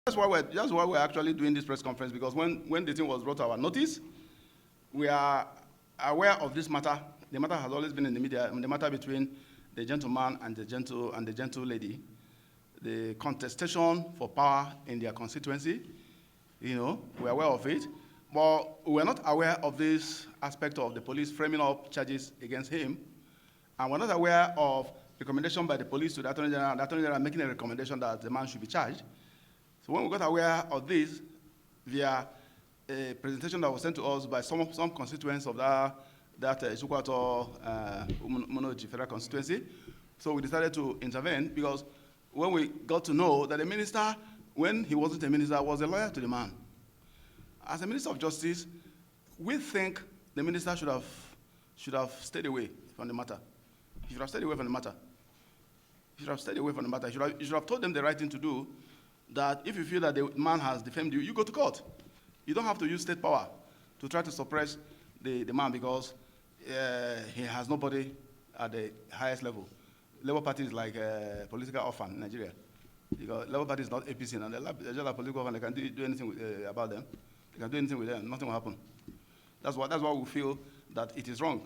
That's why we're actually doing this press conference, because when the thing was brought to our notice, we are aware of this matter. The matter has always been in the media, the matter between the gentleman and the gentle lady, the contestation for power in their constituency. You know, we're aware of it, but we're not aware of this aspect of the police framing up charges against him, and we're not aware of recommendation by the police to the Attorney General, and the Attorney General making a recommendation that the man should be charged. So when we got aware of this via a presentation that was sent to us by some constituents of that Isuikwuato Umunneochi federal constituency, so we decided to intervene, because when we got to know that the minister, when he wasn't a minister, was a lawyer to the man. As a Minister of Justice, we think the minister should have stayed away from the matter. He should have stayed away from the matter. He should have stayed away from the matter. You should have told them the right thing to do, that if you feel that the man has defamed you, you go to court. You don't have to use state power to try to suppress the man, because he has nobody at the highest level. Labour Party is like a political orphan in Nigeria. Because Labour Party is not APC, and they're just a political orphan. They can do anything about them. They can do anything with them. Nothing will happen. That's why we feel that it is wrong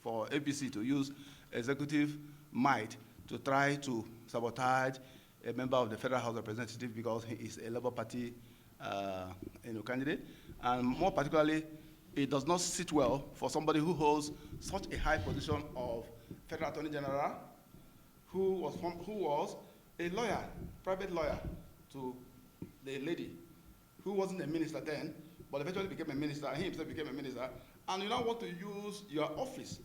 for APC to use executive might to try to sabotage a member of the Federal House of Representatives, because he is a Labour Party candidate. And more particularly, it does not sit well for somebody who holds such a high position of Federal Attorney General, who was a lawyer, private lawyer to the lady, who wasn't a minister then, but eventually became a minister, and he himself became a minister, and you now want to use your office.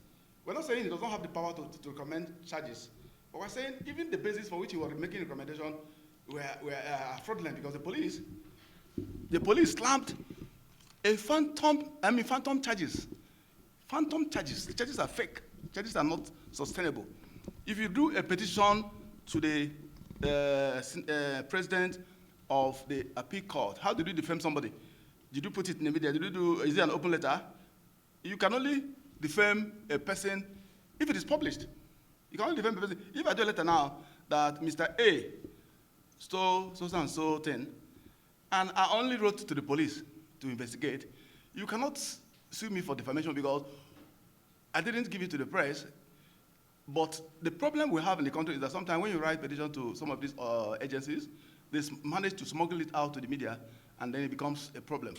We're not saying he does not have the power to recommend charges, but we're saying even the basis for which he was making recommendation were fraudulent, because the police slammed a phantom charges. Phantom charges. The charges are fake. Charges are not sustainable. If you do a petition to the president of the appeal court, how did you defame somebody? Did you put it in the media? Is it an open letter? You can only defame a person if it is published. You can only defame a person. If I do a letter now that Mr. A stole so and so thing, and I only wrote to the police to investigate, you cannot sue me for defamation, because I didn't give it to the press. But the problem we have in the country is that sometimes when you write petition to some of these agencies, they manage to smuggle it out to the media, and then it becomes a problem.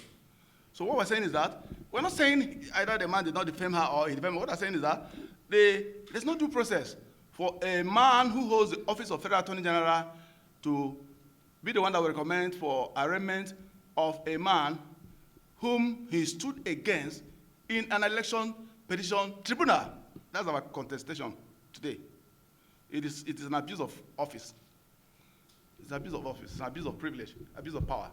So what we're saying is that, we're not saying either the man did not defame her or he defamed her. What we're saying is that there's no due process for a man who holds the office of Federal Attorney General to be the one that will recommend for arraignment of a man whom he stood against in an election petition tribunal. That's our contestation today. It is an abuse of office. It's an abuse of office. It's an abuse of privilege, abuse of power.